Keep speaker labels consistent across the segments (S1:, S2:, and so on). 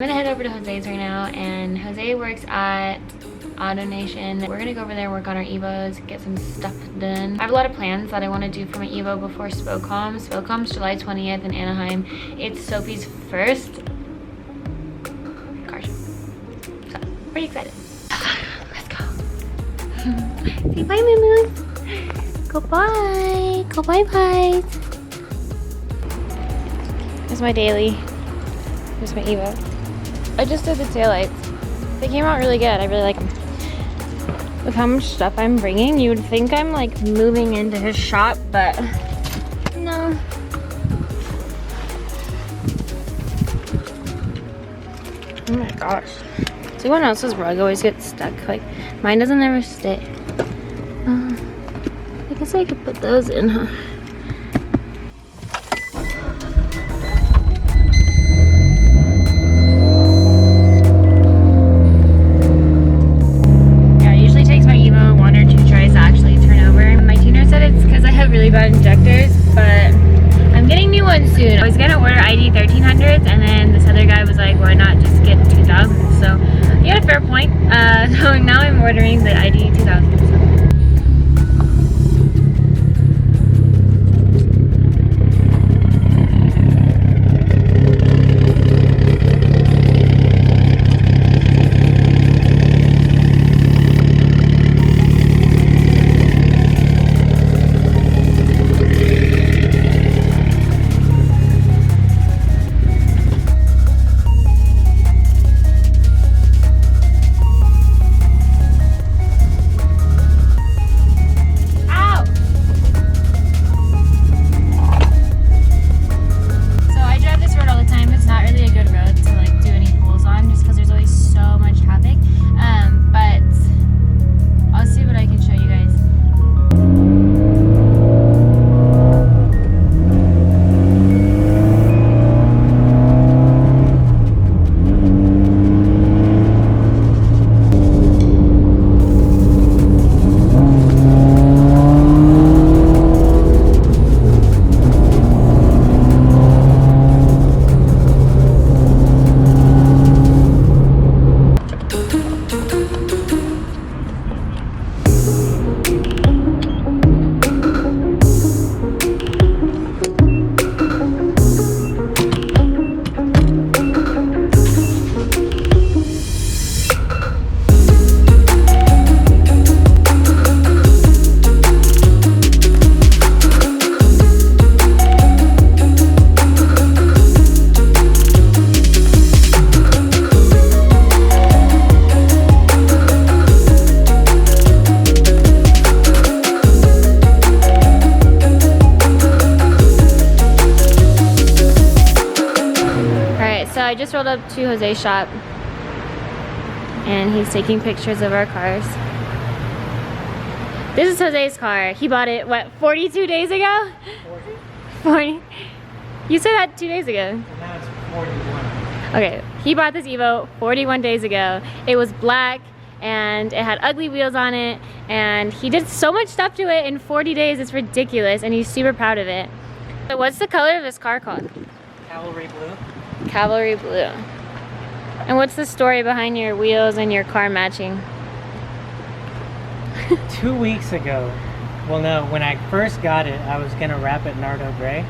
S1: I'm gonna head over to Jose's right now, and Jose works at AutoNation. We're gonna go over there and work on our Evos, get some stuff done. I have a lot of plans that I want to do for my Evo before SPOCOM. SPOCOM's July 20th in Anaheim. It's Sophie's first car show. So, pretty excited. Let's go. Say bye, Moo. Go bye. Go bye. Here's my daily. Here's my Evo. I just did the taillights. They came out really good. I really like them. With how much stuff I'm bringing, you would think I'm like moving into his shop, but no. Oh my gosh. See, everyone else's rug always gets stuck. Like, mine doesn't ever stay. I guess I could put those in, huh? Bad injectors, but I'm getting new ones soon. I was gonna order ID 1300s, and then this other guy was like, why not just get 2000s? So he had a fair point. So now I'm ordering the ID 2000s. I just rolled up to Jose's shop, and he's taking pictures of our cars. This is Jose's car. He bought it, what, 42 days ago? 40? You said that 2 days ago.
S2: Now it's 41.
S1: Okay, he bought this Evo 41 days ago. It was black, and it had ugly wheels on it, and he did so much stuff to it in 40 days. It's ridiculous, and he's super proud of it. So what's the color of this car called?
S2: Cavalry blue.
S1: Cavalry blue. And what's the story behind your wheels and your car matching?
S2: 2 weeks ago, well no, when I first got it, I was gonna wrap it Nardo gray,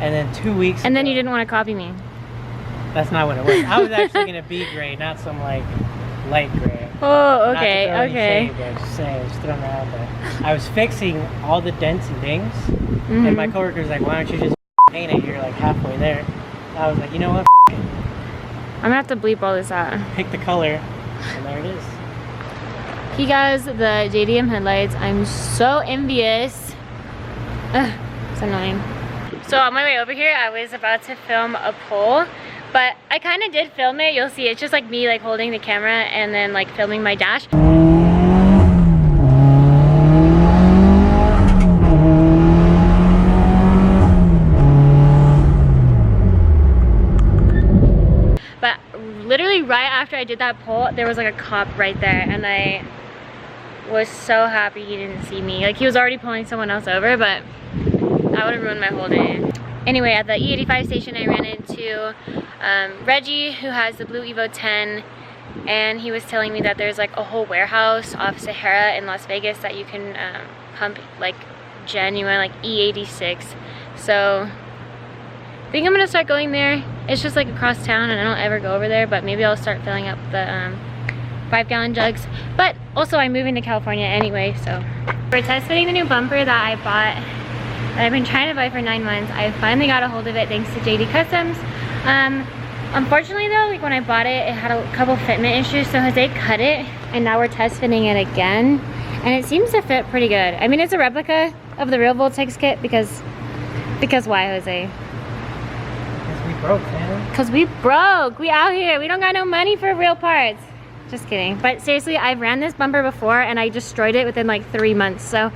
S2: and then 2 weeks
S1: and
S2: ago,
S1: then you didn't want to copy me.
S2: That's not what it was. I was actually gonna be gray, not some like light gray.
S1: Oh, okay, okay.
S2: I was just saying, I was throwing that out there. I was fixing all the dents and dings, and my coworker was like, why don't you just paint it? You're like halfway there. I was like, you know what?
S1: I'm gonna have to bleep all this out.
S2: Pick the color, and there it is.
S1: He got the JDM headlights. I'm so envious. Ugh, it's annoying. So on my way over here, I was about to film a pole, but I kind of did film it. You'll see. It's just like me like holding the camera and then like filming my dash. But literally right after I did that pole, there was like a cop right there, and I was so happy he didn't see me. Like, he was already pulling someone else over, but that would have ruined my whole day. Anyway, at the E85 station, I ran into Reggie, who has the blue Evo 10, and he was telling me that there's like a whole warehouse off Sahara in Las Vegas that you can pump like genuine like E86. So I think I'm gonna start going there. It's just like across town and I don't ever go over there, but maybe I'll start filling up the 5-gallon jugs. But also I'm moving to California anyway, so. We're test fitting the new bumper that I bought, that I've been trying to buy for 9 months. I finally got a hold of it thanks to JD Customs. Unfortunately though, like when I bought it, it had a couple fitment issues, so Jose cut it and now we're test fitting it again. And it seems to fit pretty good. I mean, it's a replica of the real Voltex kit because why, Jose?
S2: Because we broke, man.
S1: Because we broke. We out here. We don't got no money for real parts. Just kidding. But seriously, I've ran this bumper before and I destroyed it within like 3 months. So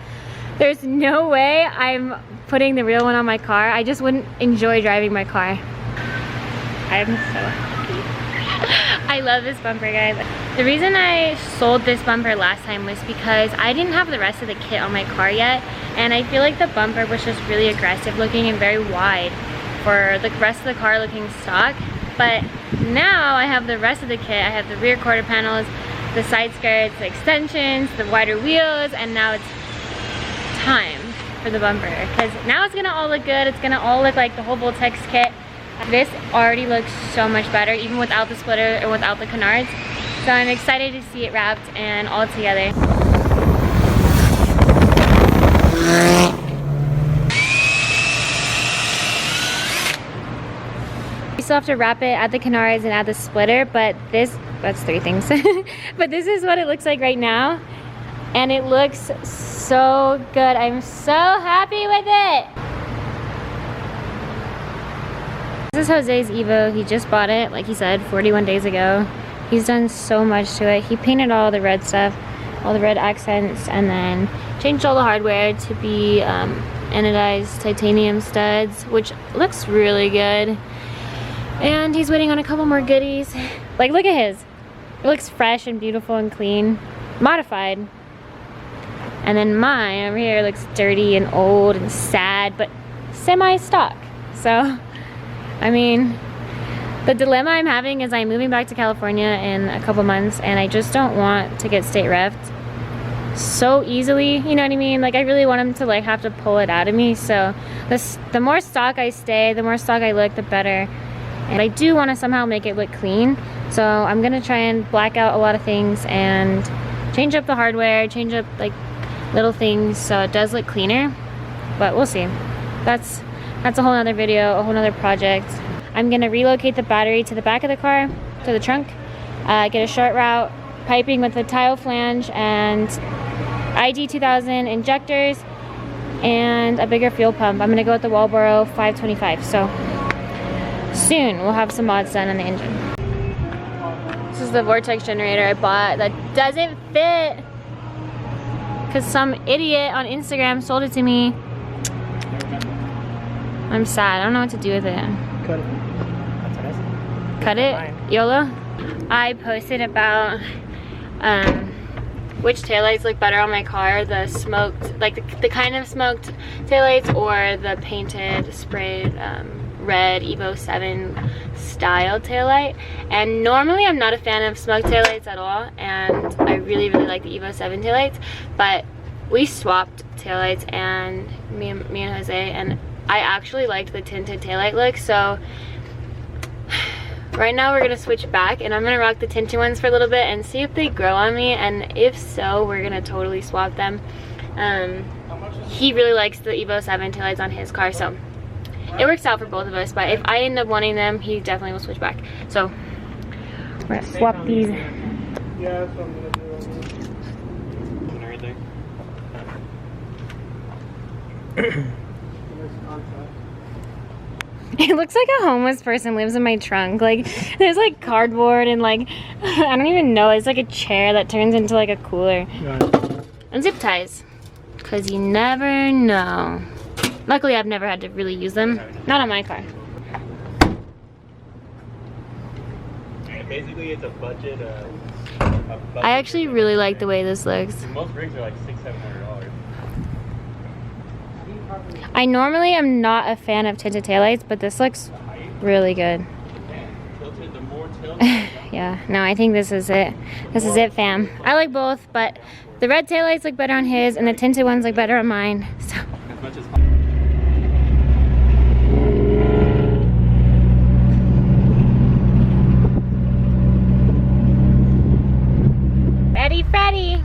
S1: there's no way I'm putting the real one on my car. I just wouldn't enjoy driving my car. I'm so happy. I love this bumper, guys. The reason I sold this bumper last time was because I didn't have the rest of the kit on my car yet. And I feel like the bumper was just really aggressive looking and very wide for the rest of the car looking stock. But now I have the rest of the kit. I have the rear quarter panels, the side skirts, the extensions, the wider wheels, and now it's time for the bumper. Because now it's gonna all look good. It's gonna all look like the whole Voltex kit. This already looks so much better, even without the splitter and without the canards. So I'm excited to see it wrapped and all together. We still have to wrap it, add the canards, and add the splitter, but that's 3 things. But this is what it looks like right now. And it looks so good. I'm so happy with it. This is Jose's Evo. He just bought it, like he said, 41 days ago. He's done so much to it. He painted all the red stuff, all the red accents, and then changed all the hardware to be anodized titanium studs, which looks really good. And he's waiting on a couple more goodies. Like, look at his. It looks fresh and beautiful and clean. Modified. And then mine over here looks dirty and old and sad, but semi-stock. So, I mean, the dilemma I'm having is I'm moving back to California in a couple months and I just don't want to get state reffed so easily, you know what I mean? Like, I really want him to like have to pull it out of me. So the more stock I stay, the more stock I look, the better. And I do want to somehow make it look clean. So I'm gonna try and black out a lot of things and change up the hardware, change up like little things so it does look cleaner. But we'll see. That's a whole nother video, a whole nother project. I'm gonna relocate the battery to the back of the car, to the trunk, get a short route, piping with a tile flange and ID 2000 injectors and a bigger fuel pump. I'm gonna go with the Walboro 525. So soon we'll have some mods done on the engine. This is the Vortex generator I bought that doesn't fit because some idiot on Instagram sold it to me. I'm sad. I don't know what to do with it.
S2: Cut it. That's what I said.
S1: Cut it?
S2: Fine.
S1: YOLO? I posted about which taillights look better on my car. The smoked, like the kind of smoked taillights or the painted, sprayed red Evo 7 style taillight. And normally I'm not a fan of smoked taillights at all. And I really, really like the Evo 7 taillights. But we swapped taillights and me and Jose, and I actually liked the tinted taillight look, so right now we're gonna switch back and I'm gonna rock the tinted ones for a little bit and see if they grow on me, and if so, we're gonna totally swap them. He really likes the Evo 7 taillights on his car, so it works out for both of us, but if I end up wanting them, he definitely will switch back. So we're gonna swap these.
S3: Yeah, that's what I'm gonna do. And everything.
S1: It looks like a homeless person lives in my trunk. Like, there's like cardboard and like, I don't even know. It's like a chair that turns into like a cooler. And zip ties, because you never know. Luckily, I've never had to really use them. Not on my car.
S3: Basically, it's a budget.
S1: I actually really like the way this looks.
S3: Most rigs are like $600–700.
S1: I normally am not a fan of tinted taillights, but this looks really good. Yeah, no, I think this is it. This is it, fam. I like both, but the red taillights look better on his and the tinted ones look better on mine. So. Ready, Freddy.